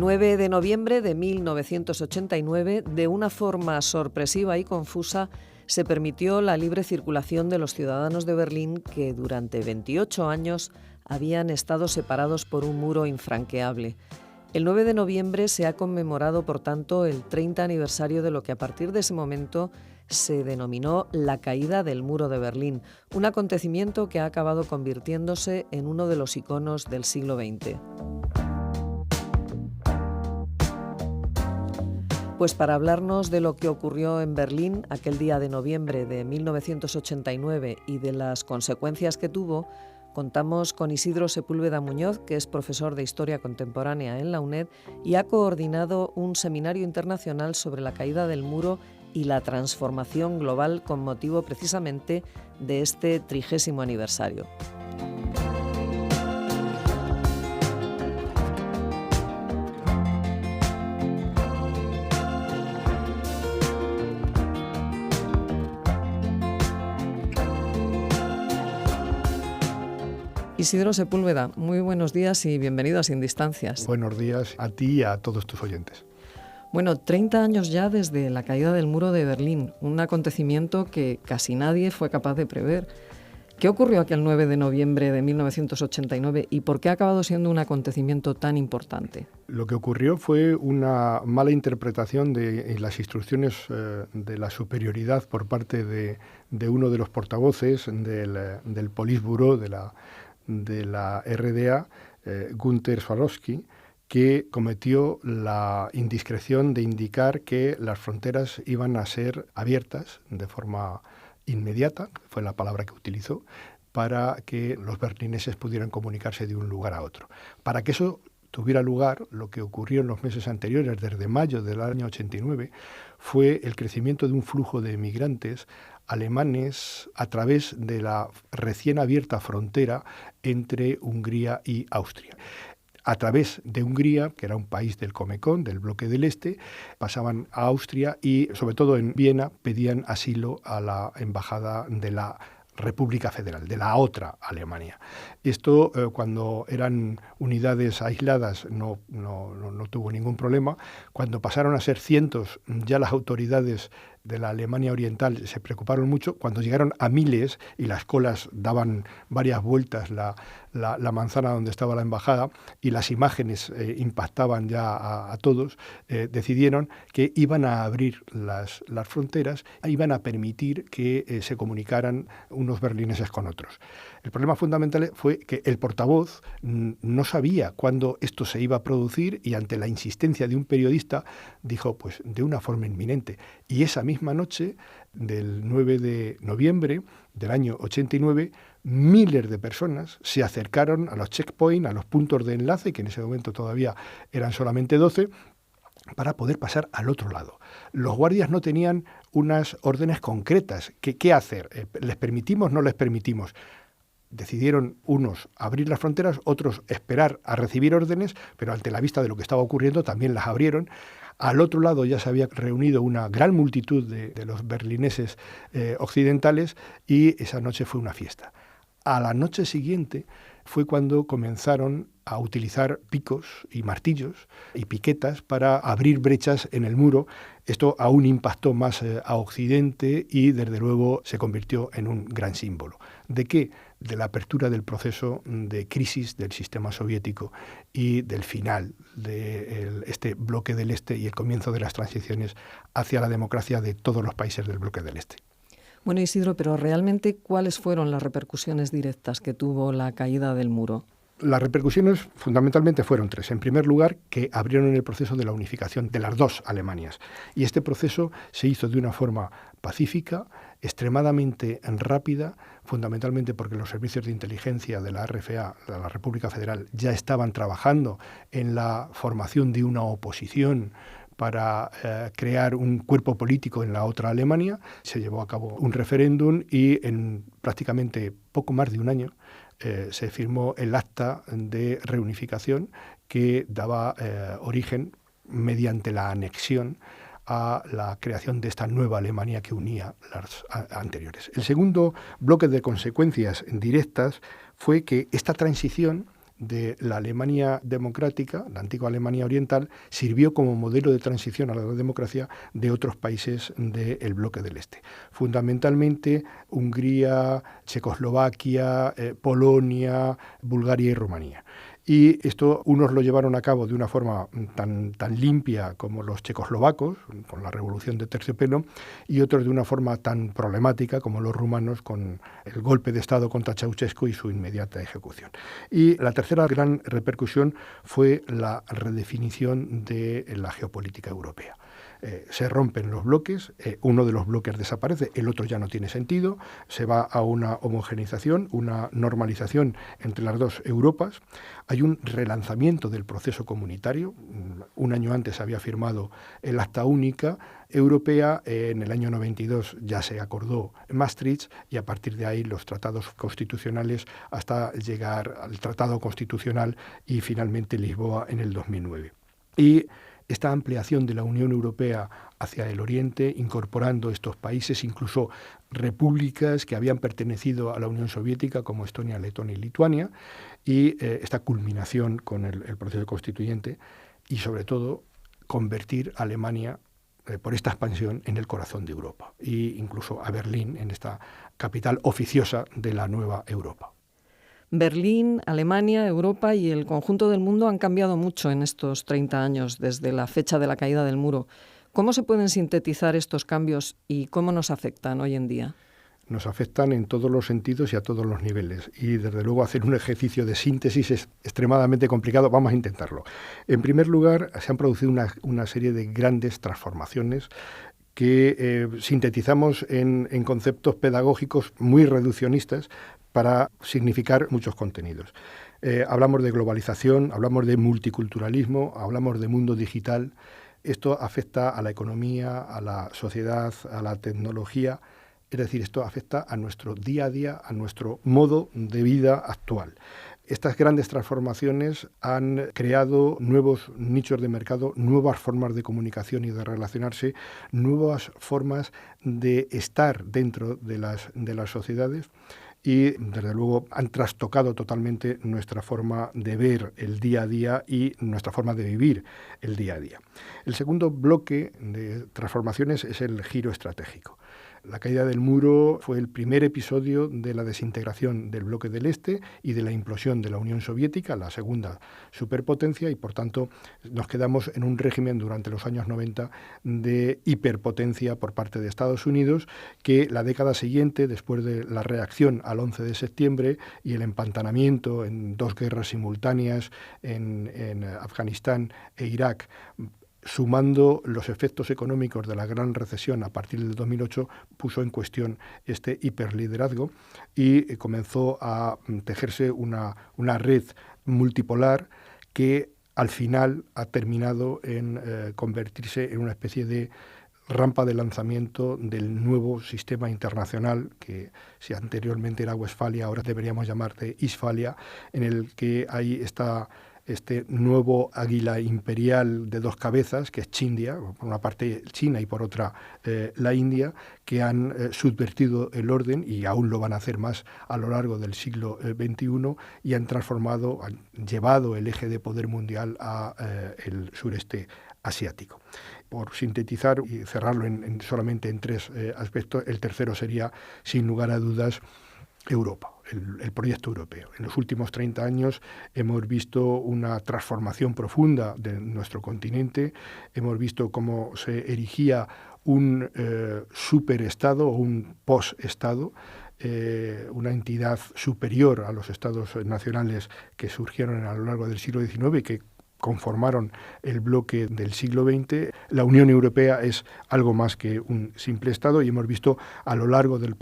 El 9 de noviembre de 1989, de una forma sorpresiva y confusa, se permitió la libre circulación de los ciudadanos de Berlín que durante 28 años habían estado separados por un muro infranqueable. El 9 de noviembre se ha conmemorado, por tanto, el 30 aniversario de lo que a partir de ese momento se denominó la caída del muro de Berlín, un acontecimiento que ha acabado convirtiéndose en uno de los iconos del siglo XX. Pues para hablarnos de lo que ocurrió en Berlín aquel día de noviembre de 1989 y de las consecuencias que tuvo, contamos con Isidro Sepúlveda Muñoz, que es profesor de Historia Contemporánea en la UNED y ha coordinado un seminario internacional sobre la caída del muro y la transformación global con motivo precisamente de este 30º aniversario. Isidro Sepúlveda, muy buenos días y bienvenido a Sin Distancias. Buenos días a ti y a todos tus oyentes. Bueno, 30 años ya desde la caída del muro de Berlín, un acontecimiento que casi nadie fue capaz de prever. ¿Qué ocurrió aquel 9 de noviembre de 1989 y por qué ha acabado siendo un acontecimiento tan importante? Lo que ocurrió fue una mala interpretación de las instrucciones de la superioridad por parte de uno de los portavoces del Politburo de la RDA, Günter Swarovski, que cometió la indiscreción de indicar que las fronteras iban a ser abiertas de forma inmediata, fue la palabra que utilizó, para que los berlineses pudieran comunicarse de un lugar a otro. Para que eso tuviera lugar, lo que ocurrió en los meses anteriores, desde mayo del año 89, fue el crecimiento de un flujo de emigrantes alemanes a través de la recién abierta frontera entre Hungría y Austria. A través de Hungría, que era un país del Comecon, del bloque del Este, pasaban a Austria y, sobre todo en Viena, pedían asilo a la embajada de la República Federal, de la otra Alemania. Esto, cuando eran unidades aisladas, no tuvo ningún problema. Cuando pasaron a ser cientos, ya las autoridades de la Alemania Oriental se preocuparon mucho. Cuando llegaron a miles y las colas daban varias vueltas la manzana donde estaba la embajada y las imágenes impactaban ya a todos, decidieron que iban a abrir las fronteras e iban a permitir que se comunicaran unos berlineses con otros. El problema fundamental fue que el portavoz no sabía cuándo esto se iba a producir y ante la insistencia de un periodista dijo, pues de una forma inminente. Y esa misma noche del 9 de noviembre del año 89, miles de personas se acercaron a los checkpoints, a los puntos de enlace, que en ese momento todavía eran solamente 12, para poder pasar al otro lado. Los guardias no tenían unas órdenes concretas. ¿Qué hacer? ¿Les permitimos? ¿No les permitimos? Decidieron unos abrir las fronteras, otros esperar a recibir órdenes, pero ante la vista de lo que estaba ocurriendo también las abrieron. Al otro lado ya se había reunido una gran multitud de los berlineses occidentales y esa noche fue una fiesta. A la noche siguiente fue cuando comenzaron a utilizar picos y martillos y piquetas para abrir brechas en el muro. Esto aún impactó más a Occidente y desde luego se convirtió en un gran símbolo. ¿De qué? De la apertura del proceso de crisis del sistema soviético y del final de este bloque del Este y el comienzo de las transiciones hacia la democracia de todos los países del bloque del Este. Bueno, Isidro, pero realmente, ¿cuáles fueron las repercusiones directas que tuvo la caída del muro? Las repercusiones fundamentalmente fueron tres. En primer lugar, que abrieron el proceso de la unificación de las dos Alemanias. Y este proceso se hizo de una forma pacífica, extremadamente rápida, fundamentalmente porque los servicios de inteligencia de la RFA, de la República Federal, ya estaban trabajando en la formación de una oposición para crear un cuerpo político en la otra Alemania. Se llevó a cabo un referéndum y en prácticamente poco más de un año se firmó el acta de reunificación que daba origen, mediante la anexión, a la creación de esta nueva Alemania que unía las anteriores. El segundo bloque de consecuencias directas fue que esta transición de la Alemania democrática, la antigua Alemania oriental, sirvió como modelo de transición a la democracia de otros países del bloque del Este. Fundamentalmente Hungría, Checoslovaquia, Polonia, Bulgaria y Rumanía. Y esto unos lo llevaron a cabo de una forma tan limpia como los checoslovacos, con la revolución de terciopelo, y otros de una forma tan problemática como los rumanos, con el golpe de Estado contra Ceausescu y su inmediata ejecución. Y la tercera gran repercusión fue la redefinición de la geopolítica europea. Se rompen los bloques, uno de los bloques desaparece, el otro ya no tiene sentido, se va a una homogeneización, una normalización entre las dos Europas, hay un relanzamiento del proceso comunitario. Un año antes había firmado el Acta Única Europea, en el año 92 ya se acordó Maastricht y a partir de ahí los tratados constitucionales hasta llegar al Tratado Constitucional y finalmente Lisboa en el 2009. Y esta ampliación de la Unión Europea hacia el Oriente, incorporando estos países, incluso repúblicas que habían pertenecido a la Unión Soviética, como Estonia, Letonia y Lituania, y esta culminación con el proceso constituyente, y sobre todo convertir a Alemania, por esta expansión, en el corazón de Europa, e incluso a Berlín, en esta capital oficiosa de la nueva Europa. Berlín, Alemania, Europa y el conjunto del mundo han cambiado mucho en estos 30 años, desde la fecha de la caída del muro. ¿Cómo se pueden sintetizar estos cambios y cómo nos afectan hoy en día? Nos afectan en todos los sentidos y a todos los niveles. Y desde luego hacer un ejercicio de síntesis es extremadamente complicado. Vamos a intentarlo. En primer lugar, se han producido una serie de grandes transformaciones que sintetizamos en conceptos pedagógicos muy reduccionistas para significar muchos contenidos. Hablamos de globalización, hablamos de multiculturalismo, hablamos de mundo digital. Esto afecta a la economía, a la sociedad, a la tecnología. Es decir, esto afecta a nuestro día a día, a nuestro modo de vida actual. Estas grandes transformaciones han creado nuevos nichos de mercado, nuevas formas de comunicación y de relacionarse, nuevas formas de estar dentro de las sociedades y, desde luego, han trastocado totalmente nuestra forma de ver el día a día y nuestra forma de vivir el día a día. El segundo bloque de transformaciones es el giro estratégico. La caída del muro fue el primer episodio de la desintegración del bloque del Este y de la implosión de la Unión Soviética, la segunda superpotencia, y por tanto nos quedamos en un régimen durante los años 90 de hiperpotencia por parte de Estados Unidos, que la década siguiente, después de la reacción al 11 de septiembre y el empantanamiento en dos guerras simultáneas en Afganistán e Irak, sumando los efectos económicos de la gran recesión a partir del 2008, puso en cuestión este hiperliderazgo y comenzó a tejerse una red multipolar que al final ha terminado en convertirse en una especie de rampa de lanzamiento del nuevo sistema internacional, que si anteriormente era Westfalia, ahora deberíamos llamar de Eastfalia, en el que hay este nuevo águila imperial de dos cabezas, que es Chindia, por una parte China y por otra la India, que han subvertido el orden y aún lo van a hacer más a lo largo del siglo XXI y han llevado el eje de poder mundial a el sureste asiático. Por sintetizar y cerrarlo solamente en tres aspectos, el tercero sería, sin lugar a dudas, Europa, el proyecto europeo. En los últimos 30 años hemos visto una transformación profunda de nuestro continente, hemos visto cómo se erigía un superestado o un postestado, una entidad superior a los estados nacionales que surgieron a lo largo del siglo XIX y que conformaron el bloque del siglo XX. La Unión Europea es algo más que un simple Estado y hemos visto a lo largo del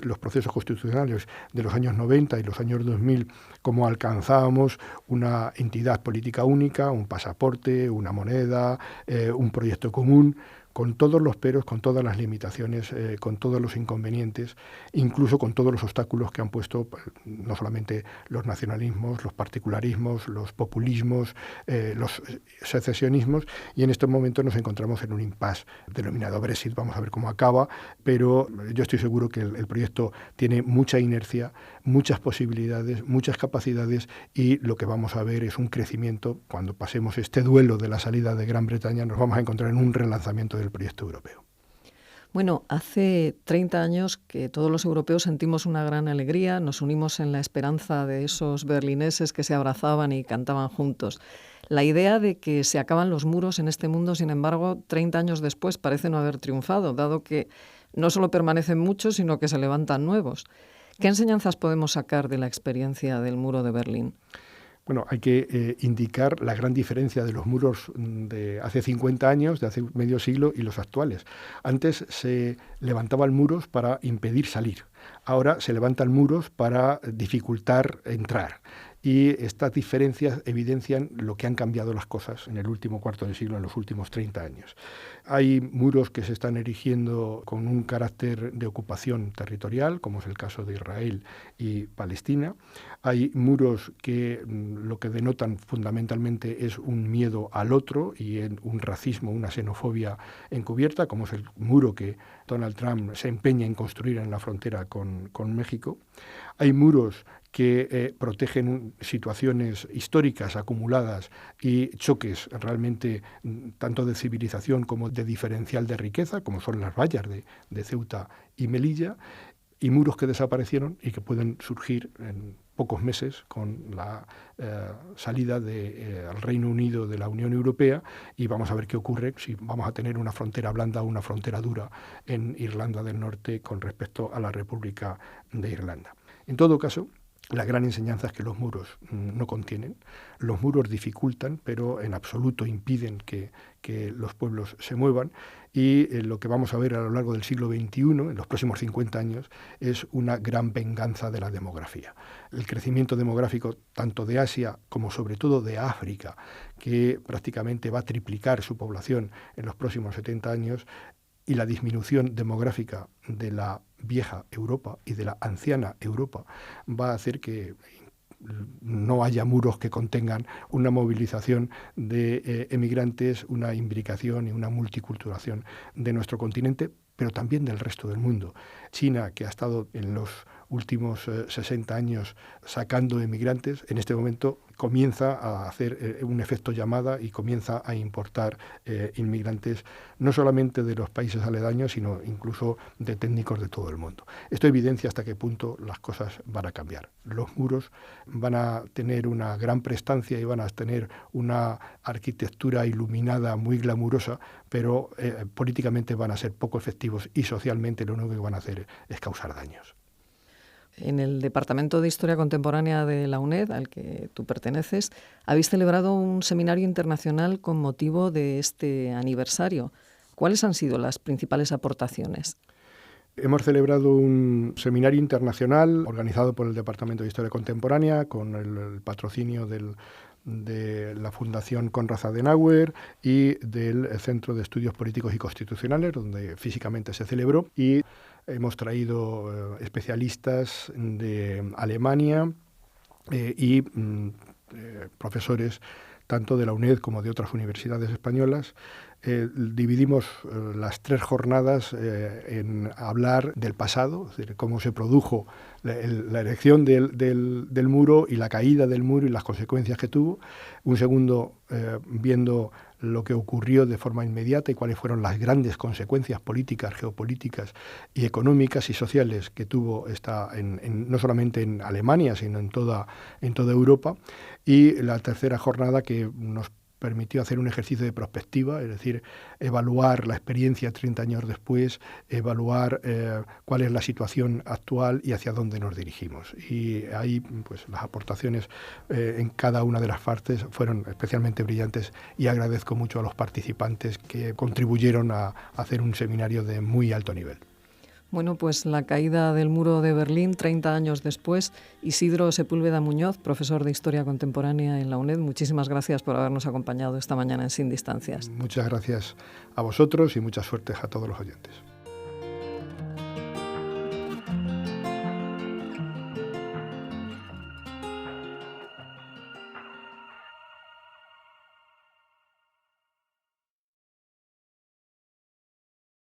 los procesos constitucionales de los años 90 y los años 2000 cómo alcanzábamos una entidad política única, un pasaporte, una moneda, un proyecto común, con todos los peros, con todas las limitaciones, con todos los inconvenientes, incluso con todos los obstáculos que han puesto no solamente los nacionalismos, los particularismos, los populismos, los secesionismos, y en estos momentos nos encontramos en un impasse denominado Brexit. Vamos a ver cómo acaba, pero yo estoy seguro que el proyecto tiene mucha inercia, muchas posibilidades, muchas capacidades, y lo que vamos a ver es un crecimiento. Cuando pasemos este duelo de la salida de Gran Bretaña, nos vamos a encontrar en un relanzamiento del proyecto europeo. Bueno, hace 30 años que todos los europeos sentimos una gran alegría, nos unimos en la esperanza de esos berlineses que se abrazaban y cantaban juntos. La idea de que se acaban los muros en este mundo, sin embargo, 30 años después parece no haber triunfado, dado que no solo permanecen muchos, sino que se levantan nuevos. ¿Qué enseñanzas podemos sacar de la experiencia del muro de Berlín? Bueno, hay que indicar la gran diferencia de los muros de hace 50 años, de hace medio siglo, y los actuales. Antes se levantaban muros para impedir salir. Ahora se levantan muros para dificultar entrar. Y estas diferencias evidencian lo que han cambiado las cosas en el último cuarto de siglo, en los últimos 30 años. Hay muros que se están erigiendo con un carácter de ocupación territorial, como es el caso de Israel y Palestina. Hay muros que lo que denotan fundamentalmente es un miedo al otro y un racismo, una xenofobia encubierta, como es el muro que Donald Trump se empeña en construir en la frontera con México. Hay muros que protegen situaciones históricas acumuladas y choques realmente tanto de civilización como de diferencial de riqueza, como son las vallas de Ceuta y Melilla, y muros que desaparecieron y que pueden surgir en pocos meses con la salida del Reino Unido de la Unión Europea, y vamos a ver qué ocurre si vamos a tener una frontera blanda o una frontera dura en Irlanda del Norte con respecto a la República de Irlanda. En todo caso, la gran enseñanza es que los muros no contienen, los muros dificultan, pero en absoluto impiden que los pueblos se muevan, y lo que vamos a ver a lo largo del siglo XXI, en los próximos 50 años, es una gran venganza de la demografía. El crecimiento demográfico tanto de Asia como sobre todo de África, que prácticamente va a triplicar su población en los próximos 70 años, y la disminución demográfica de la vieja Europa y de la anciana Europa va a hacer que no haya muros que contengan una movilización de emigrantes, una imbricación y una multiculturación de nuestro continente, pero también del resto del mundo. China, que ha estado en los últimos 60 años sacando emigrantes, en este momento comienza a hacer un efecto llamada y comienza a importar inmigrantes no solamente de los países aledaños, sino incluso de técnicos de todo el mundo. Esto evidencia hasta qué punto las cosas van a cambiar. Los muros van a tener una gran prestancia y van a tener una arquitectura iluminada muy glamurosa, pero políticamente van a ser poco efectivos y socialmente lo único que van a hacer es causar daños. En el Departamento de Historia Contemporánea de la UNED, al que tú perteneces, habéis celebrado un seminario internacional con motivo de este aniversario. ¿Cuáles han sido las principales aportaciones? Hemos celebrado un seminario internacional organizado por el Departamento de Historia Contemporánea con el patrocinio de la Fundación Konrad Adenauer y del Centro de Estudios Políticos y Constitucionales, donde físicamente se celebró, y hemos traído especialistas de Alemania y profesores tanto de la UNED como de otras universidades españolas. Dividimos las 3 jornadas en hablar del pasado, es decir, cómo se produjo la erección del muro y la caída del muro y las consecuencias que tuvo. Un segundo, viendo lo que ocurrió de forma inmediata y cuáles fueron las grandes consecuencias políticas, geopolíticas y económicas y sociales que tuvo no solamente en Alemania, sino en toda Europa. Y la tercera jornada, que nos permitió hacer un ejercicio de prospectiva, es decir, evaluar la experiencia 30 años después, evaluar cuál es la situación actual y hacia dónde nos dirigimos. Y ahí pues las aportaciones en cada una de las partes fueron especialmente brillantes, y agradezco mucho a los participantes que contribuyeron a hacer un seminario de muy alto nivel. Bueno, pues la caída del muro de Berlín, 30 años después. Isidro Sepúlveda Muñoz, profesor de Historia Contemporánea en la UNED, muchísimas gracias por habernos acompañado esta mañana en Sin Distancias. Muchas gracias a vosotros y mucha suerte a todos los oyentes.